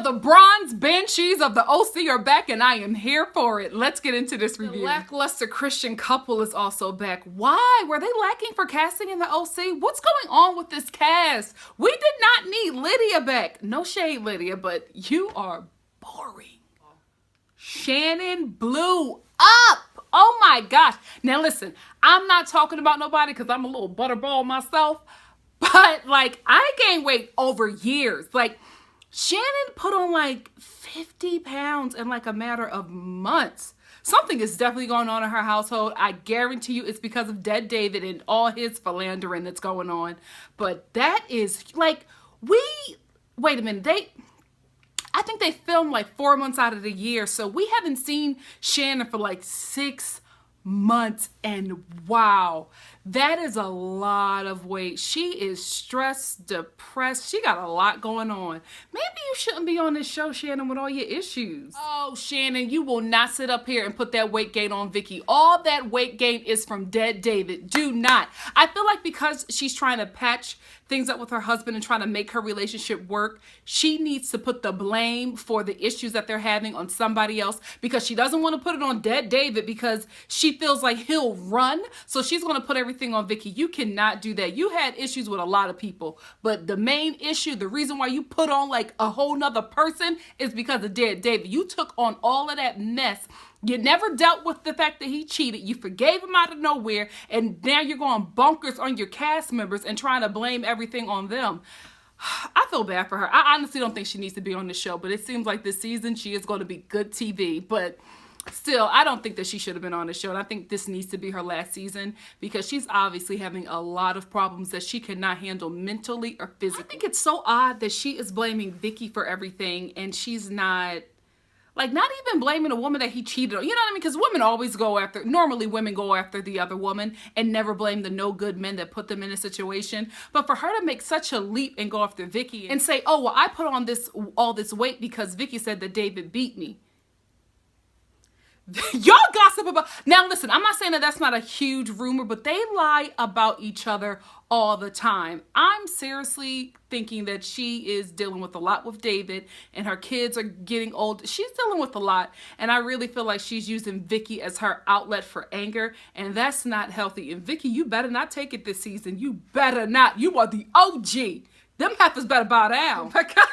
The Blonde Banshees of the OC are back, and I am here for it. Let's get into this review. The lackluster Christian couple is also back. Why? Were they lacking for casting in the OC? What's going on with this cast? We did not need Lydia back. No shade, Lydia, but you are boring. Shannon blew up. Oh my gosh. Now listen, I'm not talking about nobody because I'm a little butterball myself, but like I gained weight over years. Like Shannon put on like 50 pounds in like a matter of months. Something is definitely going on in her household. I guarantee you it's because of Dead David and all his philandering that's going on. But that is like, wait a minute, I think they filmed like 4 months out of the year. So we haven't seen Shannon for like 6 months, and wow, that is a lot of weight. She is stressed, depressed. She got a lot going on. Maybe you shouldn't be on this show, Shannon, with all your issues. Oh, Shannon, you will not sit up here and put that weight gain on Vicky. All that weight gain is from Dead David. Do not. I feel like because she's trying to patch things up with her husband and trying to make her relationship work, she needs to put the blame for the issues that they're having on somebody else, because she doesn't want to put it on Dead David because she feels like he'll run. So she's going to put everything on Vicky. You cannot do that. You had issues with a lot of people, but the main issue, the reason why you put on like a whole nother person is because of Dead David. You took on all of that mess. You never dealt with the fact that he cheated. You forgave him out of nowhere, and now you're going bonkers on your cast members and trying to blame everything on them. I feel bad for her. I honestly don't think she needs to be on the show, but it seems like this season she is going to be good TV. But still, I don't think that she should have been on the show, and I think this needs to be her last season because she's obviously having a lot of problems that she cannot handle mentally or physically. I think it's so odd that she is blaming Vicky for everything, and she's not... Like, not even blaming a woman that he cheated on. You know what I mean? Because normally women go after the other woman and never blame the no good men that put them in a situation. But for her to make such a leap and go after Vicky and say, oh, well, I put on all this weight because Vicky said that David beat me. Y'all gossip about... Now, listen, I'm not saying that that's not a huge rumor, but they lie about each other all the time. I'm seriously thinking that she is dealing with a lot with David, and her kids are getting old. She's dealing with a lot, and I really feel like she's using Vicky as her outlet for anger, and that's not healthy. And Vicky, you better not take it this season. You better not. You are the OG. Them heifers better bow down. Oh my God.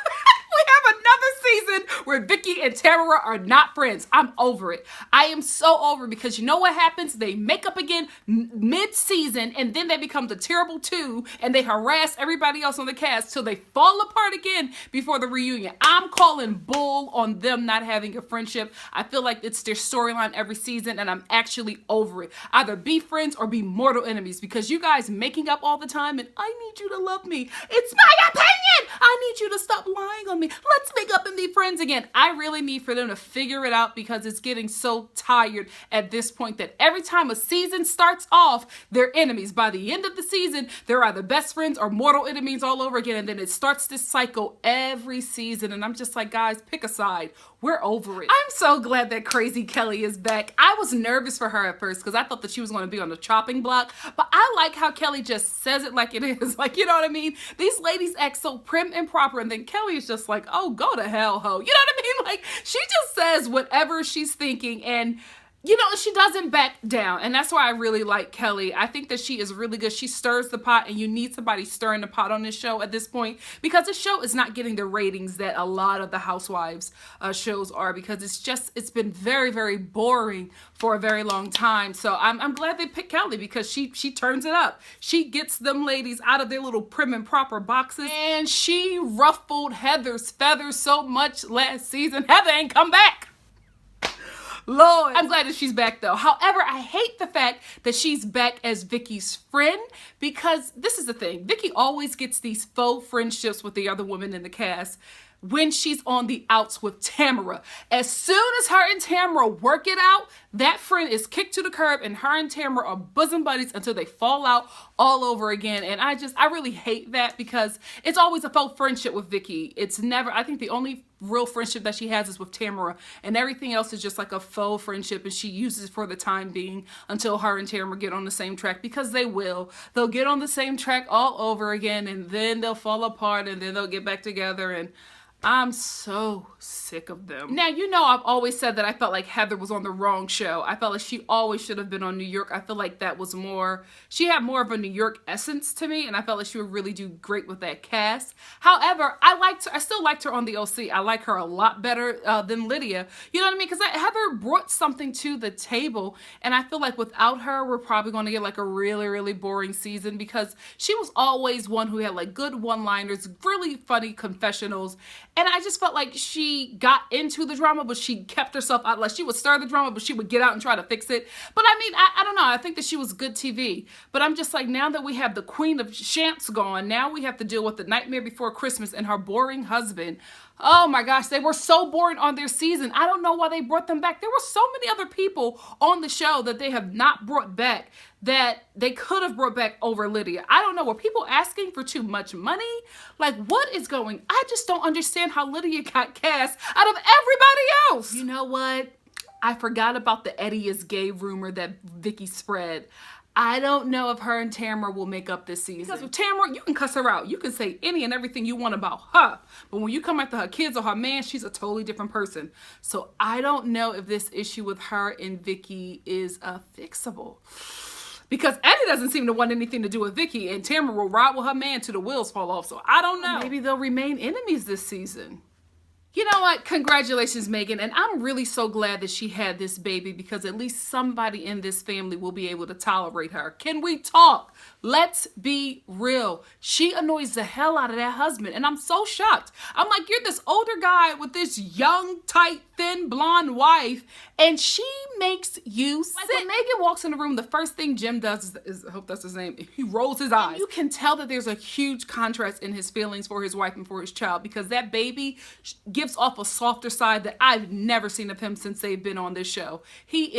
We have another season where Vicky and Tamara are not friends. I'm over it. I am so over it because you know what happens? They make up again mid-season, and then they become the terrible two, and they harass everybody else on the cast till they fall apart again before the reunion. I'm calling bull on them not having a friendship. I feel like it's their storyline every season, and I'm actually over it. Either be friends or be mortal enemies, because you guys making up all the time, and I need you to love me. It's my opinion. I need you to stop lying on me. Let's make up and be friends again. I really need for them to figure it out, because it's getting so tired at this point that every time a season starts off, they're enemies. By the end of the season, they're either best friends or mortal enemies all over again. And then it starts this cycle every season. And I'm just like, guys, pick a side. We're over it. I'm so glad that Crazy Kelly is back. I was nervous for her at first because I thought that she was going to be on the chopping block. But I like how Kelly just says it like it is. Like, you know what I mean? These ladies act so prim and proper. And then Kelly is just like, oh, go to hell, ho. You know what I mean? Like, she just says whatever she's thinking, and you know, she doesn't back down. And that's why I really like Kelly. I think that she is really good. She stirs the pot, and you need somebody stirring the pot on this show at this point, because the show is not getting the ratings that a lot of the Housewives shows are, because it's been very, very boring for a very long time. So I'm glad they picked Kelly, because she turns it up. She gets them ladies out of their little prim and proper boxes, and she ruffled Heather's feathers so much last season. Heather ain't come back. Lord. I'm glad that she's back though. However, I hate the fact that she's back as Vicky's friend, because this is the thing. Vicky always gets these faux friendships with the other women in the cast when she's on the outs with Tamara. As soon as her and Tamara work it out, that friend is kicked to the curb, and her and Tamara are bosom buddies until they fall out all over again. And I really hate that, because it's always a faux friendship with Vicky. It's never, I think the only real friendship that she has is with Tamara, and everything else is just like a faux friendship, and she uses it for the time being until her and Tamara get on the same track, because they will. They'll get on the same track all over again, and then they'll fall apart, and then they'll get back together, and I'm so sick of them. Now, you know, I've always said that I felt like Heather was on the wrong show. I felt like she always should have been on New York. I feel like that was more, she had more of a New York essence to me, and I felt like she would really do great with that cast. However, I still liked her on the OC. I like her a lot better than Lydia. You know what I mean? Because Heather brought something to the table, and I feel like without her, we're probably going to get like a really, really boring season, because she was always one who had like good one-liners, really funny confessionals. And I just felt like she got into the drama, but she kept herself out. Like, she would stir the drama, but she would get out and try to fix it. But I mean, I don't know. I think that she was good TV. But I'm just like, now that we have the Queen of Champs gone, now we have to deal with the Nightmare Before Christmas and her boring husband. Oh my gosh, they were so boring on their season. I don't know why they brought them back. There were so many other people on the show that they have not brought back that they could have brought back over Lydia. I don't know. Were people asking for too much money? Like, what is going? I just don't understand how Lydia got cast out of everybody else. You know what? I forgot about the Eddie is gay rumor that Vicky spread. I don't know if her and Tamara will make up this season. Because with Tamara, you can cuss her out. You can say any and everything you want about her. But when you come after her kids or her man, she's a totally different person. So I don't know if this issue with her and Vicky is fixable. Because Eddie doesn't seem to want anything to do with Vicky, and Tamara will ride with her man till the wheels fall off. So I don't know. Maybe they'll remain enemies this season. You know what? Congratulations, Megan. And I'm really so glad that she had this baby, because at least somebody in this family will be able to tolerate her. Can we talk? Let's be real. She annoys the hell out of that husband. And I'm so shocked. I'm like, you're this older guy with this young, tight, thin, blonde wife, and she makes you sick. Like, when Megan walks in the room, the first thing Jim does is I hope that's his name, he rolls his eyes. And you can tell that there's a huge contrast in his feelings for his wife and for his child, because that baby gives off a softer side that I've never seen of him since they've been on this show. He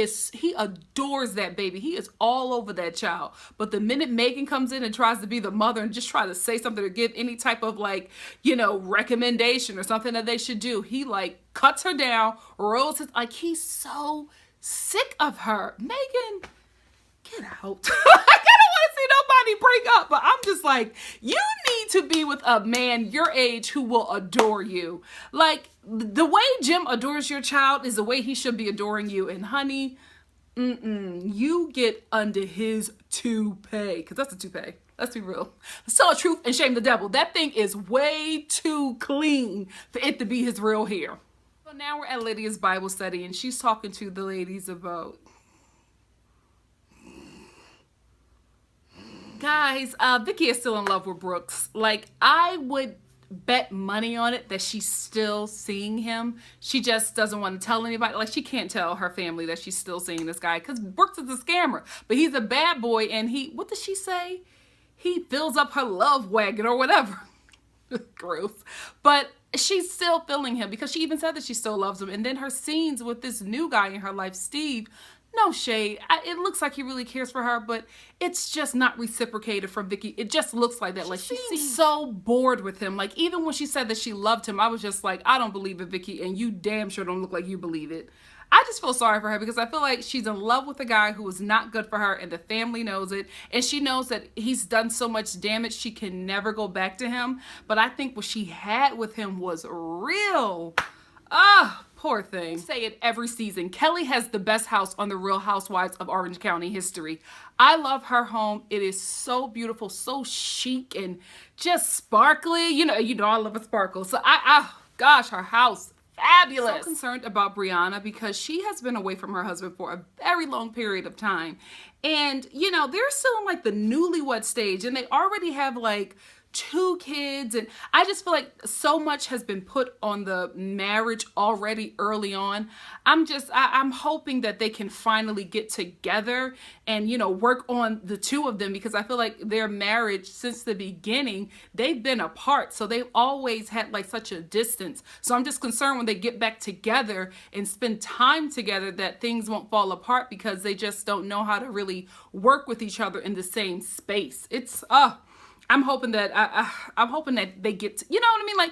adores that baby. He is all over that child. But the minute Megan comes in and tries to be the mother and just try to say something or give any type of, like, you know, recommendation or something that they should do, he like cuts her down, rolls his, like, he's so sick of her. Megan, get out. I don't want to see nobody break up, but I'm just like, you need to be with a man your age who will adore you. Like, the way Jim adores your child is the way he should be adoring you. And honey, you get under his toupee, because that's a toupee. Let's be real. Let's tell the truth and shame the devil. That thing is way too clean for it to be his real hair. So now we're at Lydia's Bible study, and she's talking to the ladies about, guys, Vicky is still in love with Brooks. Like, I would bet money on it that she's still seeing him. She just doesn't want to tell anybody. Like, she can't tell her family that she's still seeing this guy, because Brooks is a scammer. But he's a bad boy, and what does she say? He fills up her love wagon or whatever. Gross. But she's still feeling him, because she even said that she still loves him. And then her scenes with this new guy in her life, Steve, no shade. It looks like he really cares for her, but it's just not reciprocated from Vicky. It just looks like that. Like, she seems so bored with him. Like, even when she said that she loved him, I was just like, I don't believe it, Vicky, and you damn sure don't look like you believe it. I just feel sorry for her, because I feel like she's in love with a guy who is not good for her, and the family knows it, and she knows that he's done so much damage she can never go back to him. But I think what she had with him was real. Poor thing. I say it every season. Kelly has the best house on the Real Housewives of Orange County history. I love her home. It is so beautiful, so chic, and just sparkly. You know, I love a sparkle. So gosh, her house, fabulous. I'm so concerned about Brianna, because she has been away from her husband for a very long period of time. And, you know, they're still in like the newlywed stage, and they already have like 2 kids, and I just feel like so much has been put on the marriage already early on. I'm hoping that they can finally get together and, you know, work on the two of them, because I feel like their marriage since the beginning, they've been apart. So they've always had like such a distance. So I'm just concerned when they get back together and spend time together that things won't fall apart, because they just don't know how to really work with each other in the same space. It's I'm hoping that I'm hoping that they get to, you know what I mean? Like,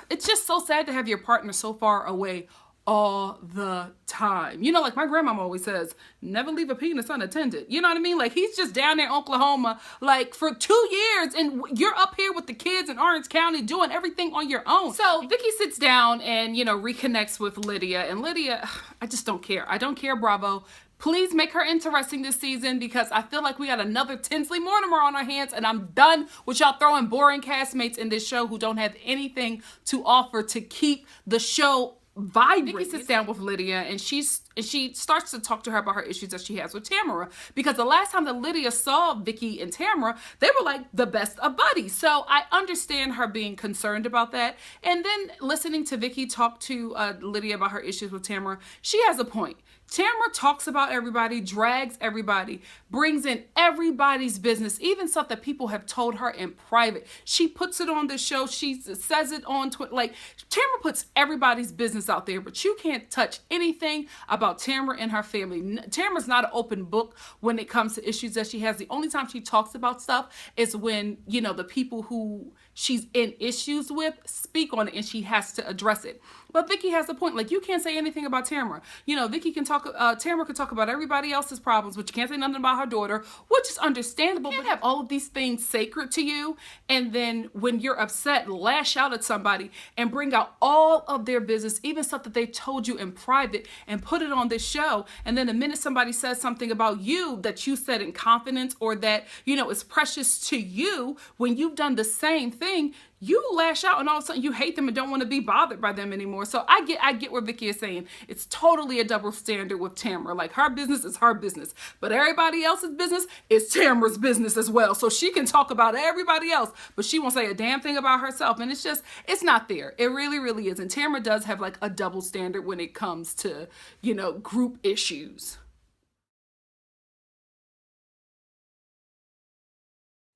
it's just so sad to have your partner so far away all the time. You know, like my grandmama always says, never leave a penis unattended. You know what I mean? Like he's just down there in Oklahoma, like for 2 years, and you're up here with the kids in Orange County doing everything on your own. So Vicky sits down and, you know, reconnects with Lydia, and Lydia, I just don't care. I don't care, Bravo. Please make her interesting this season, because I feel like we got another Tinsley Mortimer on our hands, and I'm done with y'all throwing boring castmates in this show who don't have anything to offer to keep the show vibrant. Vicky sits down with Lydia, and she starts to talk to her about her issues that she has with Tamara, because the last time that Lydia saw Vicky and Tamara, they were like the best of buddies. So I understand her being concerned about that. And then listening to Vicky talk to Lydia about her issues with Tamara, she has a point. Tamara talks about everybody, drags everybody, brings in everybody's business, even stuff that people have told her in private. She puts it on the show. She says it on Twitter. Like, Tamara puts everybody's business out there, but you can't touch anything about Tamara and her family. Tamara's not an open book when it comes to issues that she has. The only time she talks about stuff is when, you know, the people who she's in issues with speak on it, and she has to address it. But Vicky has a point. Like, you can't say anything about Tamara. You know, Tamara can talk about everybody else's problems, but you can't say nothing about her daughter, which is understandable. You can't have all of these things sacred to you, and then when you're upset, lash out at somebody and bring out all of their business, even stuff that they told you in private, and put it on this show. And then the minute somebody says something about you that you said in confidence, or that, you know, is precious to you, when you've done the same thing, you lash out, and all of a sudden you hate them and don't want to be bothered by them anymore. So I get what Vicky is saying. It's totally a double standard with Tamara. Like, her business is her business, but everybody else's business is Tamara's business as well. So she can talk about everybody else, but she won't say a damn thing about herself. And it's just, it's not there. It really, really is. And Tamara does have like a double standard when it comes to, you know, group issues.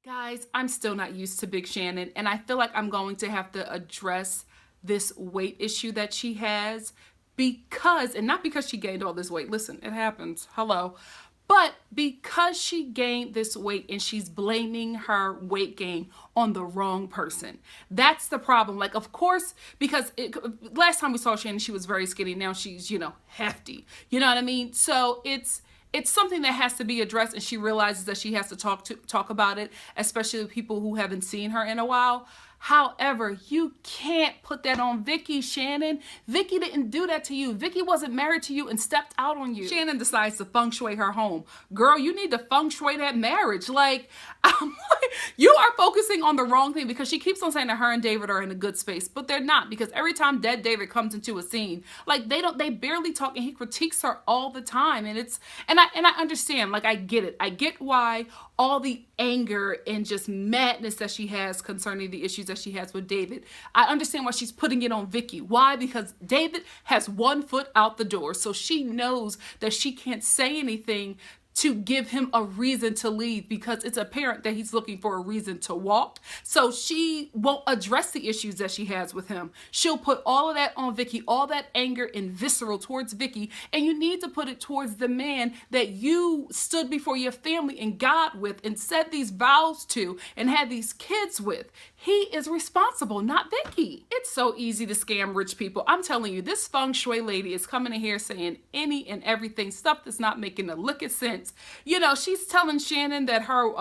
Guys, I'm still not used to Big Shannon, and I feel like I'm going to have to address this weight issue that she has, because, and not because she gained all this weight, listen, it happens, hello, but because she gained this weight and she's blaming her weight gain on the wrong person. That's the problem. Like, of course, because last time we saw Shannon, she was very skinny. Now she's, you know, hefty. You know what I mean? So it's something that has to be addressed, and she realizes that she has to talk about it, especially with people who haven't seen her in a while. However, you can't put that on Vicky, Shannon. Vicky didn't do that to you. Vicky wasn't married to you and stepped out on you. Shannon decides to feng shui her home. Girl, you need to feng shui that marriage. Like, you are focusing on the wrong thing, because she keeps on saying that her and David are in a good space, but they're not, because every time dead David comes into a scene, like, they barely talk, and he critiques her all the time. And I understand, like, I get it. I get why all the anger and just madness that she has concerning the issues that she has with David. I understand why she's putting it on Vicky. Why? Because David has one foot out the door, so she knows that she can't say anything to give him a reason to leave, because it's apparent that he's looking for a reason to walk. So she won't address the issues that she has with him. She'll put all of that on Vicky, all that anger and visceral towards Vicky, and you need to put it towards the man that you stood before your family and God with, and said these vows to, and had these kids with. He is responsible, not Vicky. It's so easy to scam rich people. I'm telling you, this feng shui lady is coming in here saying any and everything, stuff that's not making a lick of sense. You know, she's telling Shannon that her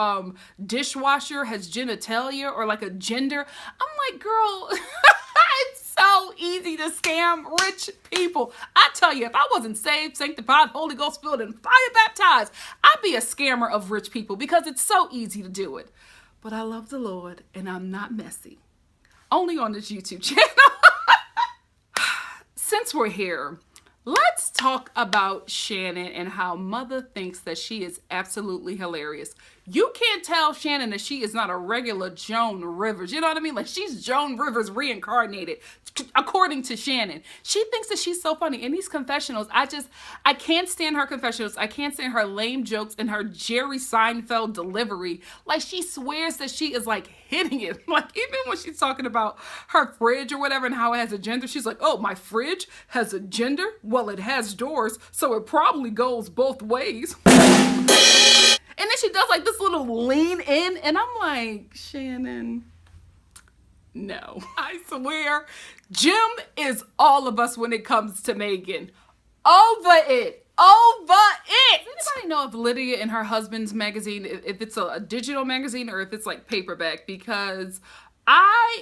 dishwasher has genitalia, or like a gender. I'm like, girl, it's so easy to scam rich people. I tell you, if I wasn't saved, sanctified, Holy Ghost filled, and fire baptized, I'd be a scammer of rich people, because it's so easy to do it. But I love the Lord, and I'm not messy. Only on this YouTube channel. Since we're here, let's talk about Shannon and how Mother thinks that she is absolutely hilarious. You can't tell Shannon that she is not a regular Joan Rivers. You know what I mean? Like, she's Joan Rivers reincarnated, according to Shannon. She thinks that she's so funny. In these confessionals, I can't stand her confessionals. I can't stand her lame jokes and her Jerry Seinfeld delivery. Like, she swears that she is, like, hitting it. Like, even when she's talking about her fridge or whatever and how it has a gender, she's like, oh, my fridge has a gender? Well, it has doors, so it probably goes both ways. And then she does like this little lean in, and I'm like, Shannon, No. I swear, Jim is all of us when it comes to Meghan. Over it. Over it. Does anybody know if Lydia and her husband's magazine, if it's a digital magazine or if it's like paperback? Because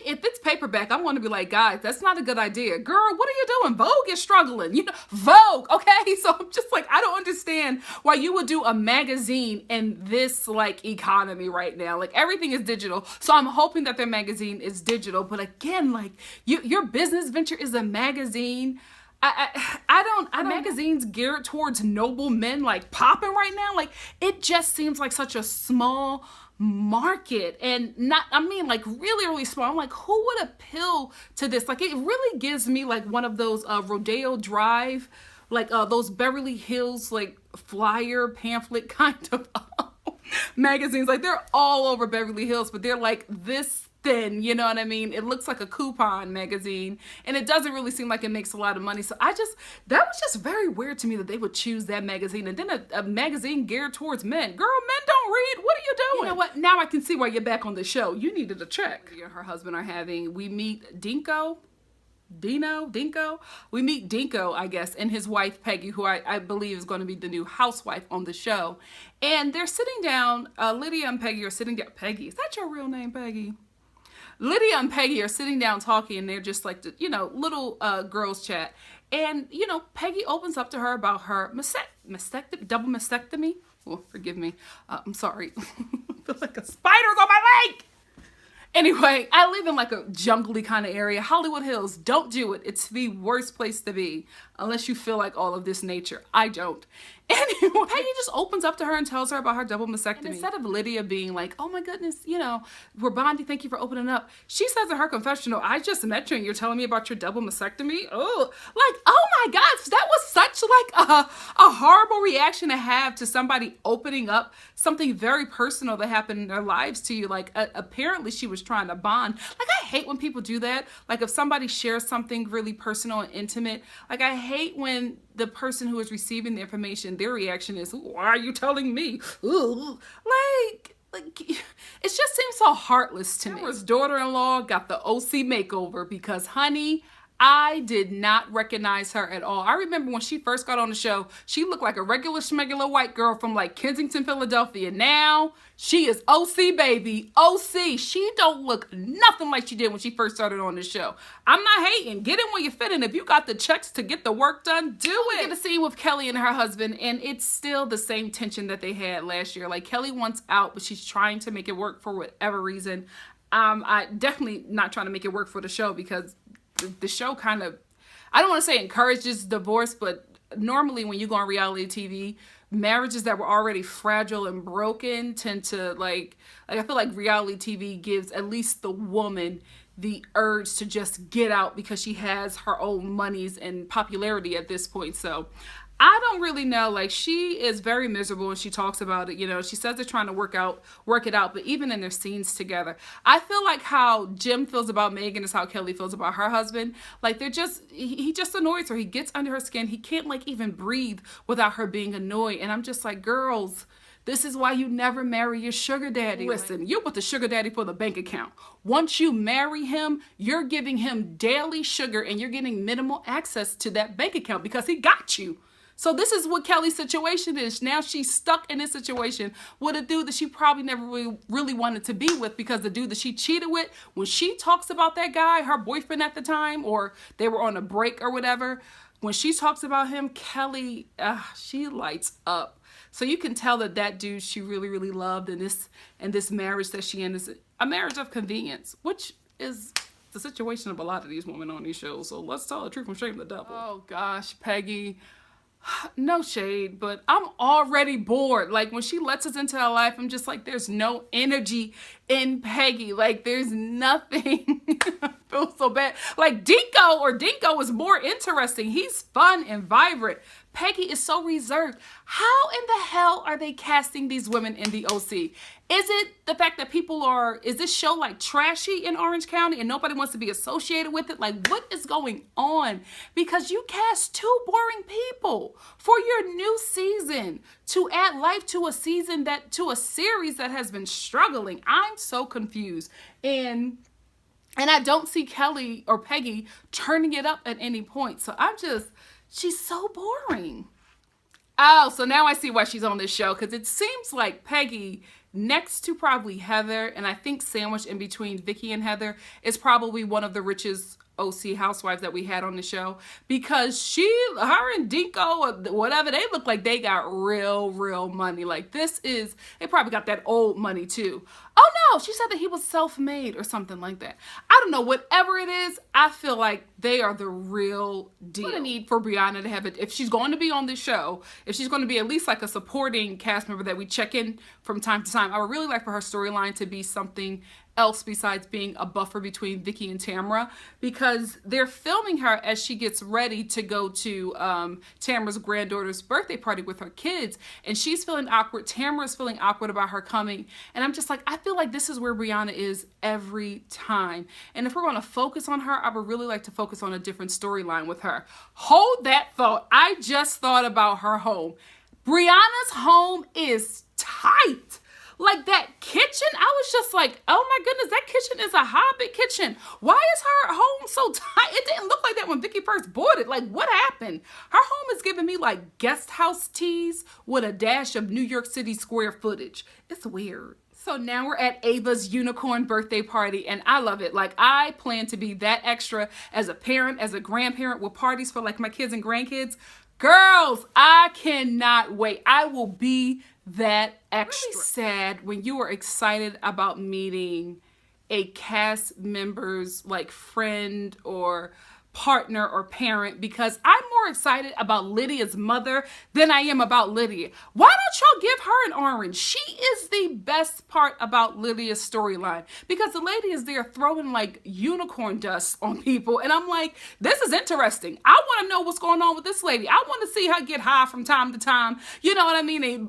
if it's paperback, I'm going to be like, guys, that's not a good idea. Girl, what are you doing? Vogue is struggling. You know, Vogue, okay? So I'm just like, I don't understand why you would do a magazine in this like economy right now. Like everything is digital. So I'm hoping that their magazine is digital. But again, like your business venture is a magazine. I don't magazines geared towards noble men like popping right now. Like it just seems like such a small market, and like really, really small. I'm like, who would appeal to this? Like it really gives me like one of those Rodeo Drive, like those Beverly Hills like flyer pamphlet kind of magazines. Like they're all over Beverly Hills, but they're like this thin, you know what I mean? It looks like a coupon magazine, and it doesn't really seem like it makes a lot of money. So that was just very weird to me that they would choose that magazine, and then a magazine geared towards men. Girl, men don't read. What are you doing? You know what? Now I can see why you're back on the show. You needed a check. You and her husband are having, we meet Dinko. We meet Dinko, I guess, and his wife, Peggy, who I believe is going to be the new housewife on the show. And they're sitting down, Lydia and Peggy are sitting down. Peggy, is that your real name, Peggy? Lydia and Peggy are sitting down talking, and they're just like, little girls chat. And, Peggy opens up to her about her double mastectomy. Oh, forgive me. I'm sorry. I feel like a spider's on my leg. Anyway, I live in like a jungly kind of area. Hollywood Hills, don't do it. It's the worst place to be unless you feel like all of this nature. I don't. Anyway, Peggy just opens up to her and tells her about her double mastectomy. And instead of Lydia being like, oh my goodness, we're bonding, thank you for opening up, she says in her confessional, I just met you and you're telling me about your double mastectomy? Oh, like, oh my gosh, that was such like a horrible reaction to have to somebody opening up something very personal that happened in their lives to you. Like, apparently she was trying to bond. Like, I hate when people do that. Like, if somebody shares something really personal and intimate, like, I hate when the person who is receiving the information, their reaction is, why are you telling me? Ooh. Like it just seems so heartless to me. Sarah's daughter-in-law got the OC makeover because, honey, I did not recognize her at all. I remember when she first got on the show, she looked like a regular schmegular white girl from like Kensington, Philadelphia. Now she is OC, baby. OC. She don't look nothing like she did when she first started on the show. I'm not hating. Get in where you fit in. If you got the checks to get the work done, do it. We get a scene with Kelly and her husband, and it's still the same tension that they had last year. Like, Kelly wants out, but she's trying to make it work for whatever reason. I definitely not trying to make it work for the show, because the show kind of, I don't want to say encourages divorce, but normally when you go on reality TV, marriages that were already fragile and broken tend to like I feel like reality TV gives at least the woman the urge to just get out because she has her own monies and popularity at this point. So I don't really know. Like, she is very miserable and she talks about it. She says they're trying to work it out, but even in their scenes together, I feel like how Jim feels about Meghan is how Kelly feels about her husband. Like, he just annoys her. He gets under her skin. He can't like even breathe without her being annoyed. And I'm just like, girls, this is why you never marry your sugar daddy. Listen, you're with the sugar daddy for the bank account. Once you marry him, you're giving him daily sugar and you're getting minimal access to that bank account because he got you. So this is what Kelly's situation is. Now she's stuck in this situation with a dude that she probably never really wanted to be with, because the dude that she cheated with, when she talks about that guy, her boyfriend at the time, or they were on a break or whatever, when she talks about him, Kelly, she lights up. So you can tell that dude she really, really loved, and this marriage that she in is a marriage of convenience, which is the situation of a lot of these women on these shows. So let's tell the truth and shame the devil. Oh gosh, Peggy. No shade, but I'm already bored. Like, when she lets us into her life, I'm just like, there's no energy in Peggy. Like, there's nothing. I feel so bad. Like, Dinko is more interesting. He's fun and vibrant. Peggy is so reserved. How in the hell are they casting these women in the OC? Is it the fact that is this show like trashy in Orange County and nobody wants to be associated with it? Like, what is going on? Because you cast two boring people for your new season to add life to a series that has been struggling. I'm so confused. And And I don't see Kelly or Peggy turning it up at any point. So she's so boring. Oh, so now I see why she's on this show, because it seems like Peggy, next to probably Heather, and I think sandwiched in between Vicky and Heather, is probably one of the richest OC housewives that we had on the show, because her and Dinko or whatever, they look like they got real money. Like they probably got that old money too. Oh no, she said that he was self-made or something like that. I don't know, whatever it is, I feel like they are the real deal. What a need for Brianna to have it. If she's going to be on this show, if she's going to be at least like a supporting cast member that we check in from time to time, I would really like for her storyline to be something else besides being a buffer between Vicky and Tamra, because they're filming her as she gets ready to go to Tamra's granddaughter's birthday party with her kids, and she's feeling awkward. Tamra's feeling awkward about her coming, and I'm just like, I feel like this is where Brianna is every time. And if we're going to focus on her, I would really like to focus on a different storyline with her. Hold that thought. I just thought about her home. Brianna's home is tight. Like that kitchen, I was just like, oh my goodness, that kitchen is a hobbit kitchen. Why is her home so tight? It didn't look like that when Vicky first bought it. Like, what happened? Her home is giving me like guest house teas with a dash of New York City square footage. It's weird. So now we're at Ava's unicorn birthday party, and I love it. Like, I plan to be that extra as a parent, as a grandparent, with parties for like my kids and grandkids. Girls, I cannot wait. I will be that extra. Really sad when you are excited about meeting a cast member's like friend or partner or parent, because I'm more excited about Lydia's mother than I am about Lydia. Why don't y'all give her an orange? She is the best part about Lydia's storyline, because the lady is there throwing like unicorn dust on people, and I'm like, this is interesting. I want to know what's going on with this lady. I want to see her get high from time to time. You know what I mean?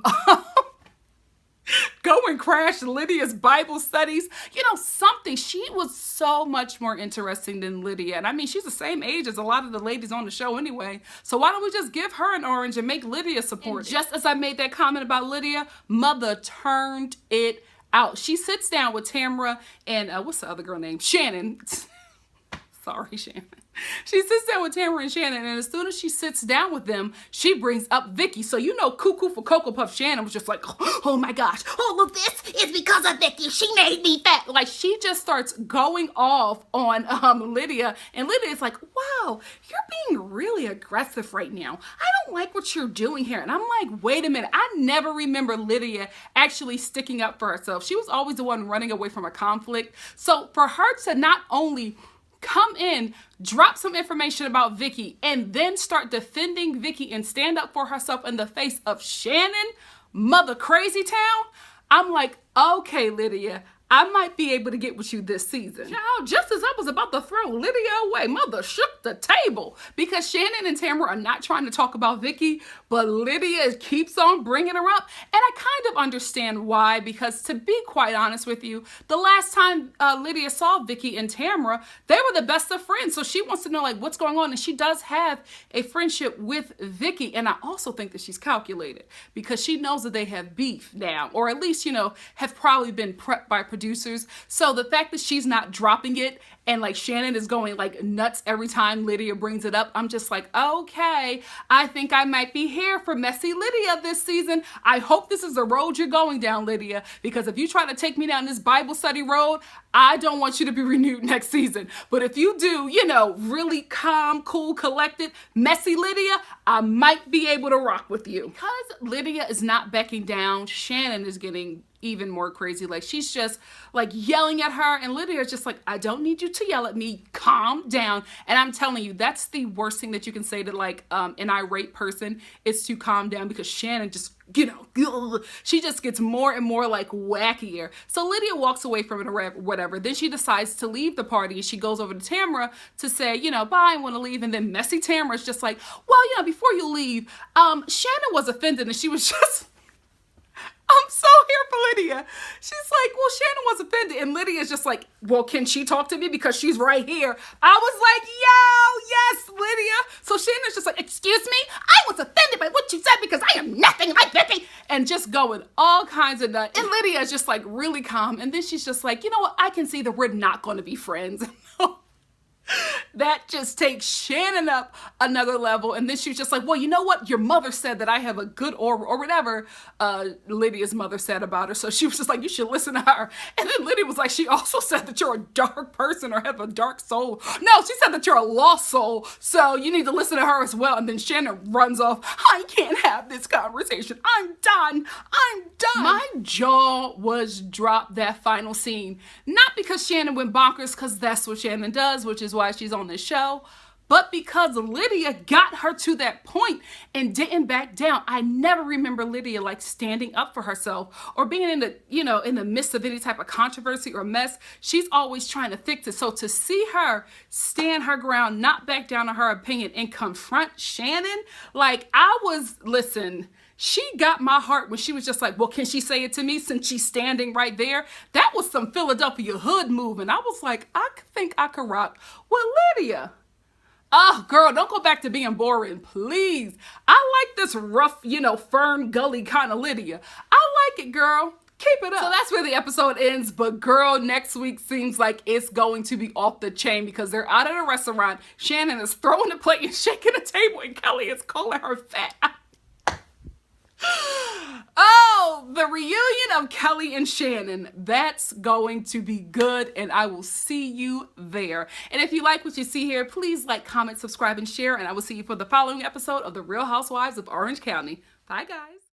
Go and crash Lydia's Bible studies. You know, something. She was so much more interesting than Lydia. And I mean, she's the same age as a lot of the ladies on the show anyway. So why don't we just give her an orange and make Lydia support? Just as I made that comment about Lydia, mother turned it out. She sits down with Tamra and what's the other girl name? Shannon. Sorry, Shannon. She sits down with Tamra and Shannon, and as soon as she sits down with them, she brings up Vicky. So you know, cuckoo for Cocoa Puff Shannon was just like, oh my gosh, all of this is because of Vicky. She made me fat. Like, she just starts going off on Lydia, and Lydia is like, wow, you're being really aggressive right now. I don't like what you're doing here. And I'm like, wait a minute. I never remember Lydia actually sticking up for herself. She was always the one running away from a conflict. So for her to not only come in, drop some information about Vicky, and then start defending Vicky and stand up for herself in the face of Shannon, Mother Crazy Town, I'm like, okay, Lydia, I might be able to get with you this season. Child, just as I was about to throw Lydia away, mother shook the table, because Shannon and Tamara are not trying to talk about Vicky, but Lydia keeps on bringing her up. And I kind of understand why, because to be quite honest with you, the last time Lydia saw Vicky and Tamara, they were the best of friends. So she wants to know like what's going on. And she does have a friendship with Vicky. And I also think that she's calculated, because she knows that they have beef now, or at least, you know, have probably been prepped by producers. So the fact that she's not dropping it and like Shannon is going like nuts every time Lydia brings it up, I'm just like, okay, I think I might be here for messy Lydia this season. I hope this is the road you're going down, Lydia, because if you try to take me down this Bible study road, I don't want you to be renewed next season. But if you do, you know, really calm, cool, collected, messy Lydia, I might be able to rock with you. Because Lydia is not backing down, Shannon is getting even more crazy. Like, she's just like yelling at her, and Lydia is just like, I don't need you to yell at me, calm down. And I'm telling you, that's the worst thing that you can say to like an irate person, is to calm down, because Shannon just, you know, she just gets more and more like wackier. So Lydia walks away from it or whatever. Then she decides to leave the party. She goes over to Tamara to say, you know, bye, I want to leave. And then messy Tamara is just like, well, you know, before you leave, Shannon was offended, and she was just, I'm so here for Lydia. She's like, well, Shannon was offended. And Lydia's just like, well, can she talk to me? Because she's right here. I was like, yo, yes, Lydia. So Shannon's just like, excuse me? I was offended by what you said because I am nothing like Vicky. And just going all kinds of nuts. And Lydia is just like really calm. And then she's just like, you know what? I can see that we're not going to be friends. That just takes Shannon up another level. And then she's just like, well, you know what? Your mother said that I have a good aura, or whatever Lydia's mother said about her. So she was just like, you should listen to her. And then Lydia was like, she also said that you're a dark person or have a dark soul. No, she said that you're a lost soul. So you need to listen to her as well. And then Shannon runs off. I can't have this conversation. I'm done. I'm done. My jaw was dropped that final scene. Not because Shannon went bonkers, because that's what Shannon does, which is why she's on this show, but because Lydia got her to that point and didn't back down. I never remember Lydia like standing up for herself or being in the, in the midst of any type of controversy or mess. She's always trying to fix it. So to see her stand her ground, not back down on her opinion, and confront Shannon, listen, she got my heart when she was just like, well, can she say it to me since she's standing right there? That was some Philadelphia hood move. And I was like, I think I could rock with Lydia. Oh, girl, don't go back to being boring, please. I like this rough, Fern Gully kind of Lydia. I like it, girl. Keep it up. So that's where the episode ends. But girl, next week seems like it's going to be off the chain because they're out at a restaurant. Shannon is throwing the plate and shaking the table, and Kelly is calling her fat. Oh, the reunion of Kelly and Shannon. That's going to be good, and I will see you there. And if you like what you see here, please like, comment, subscribe, and share, and I will see you for the following episode of The Real Housewives of Orange County. Bye, guys.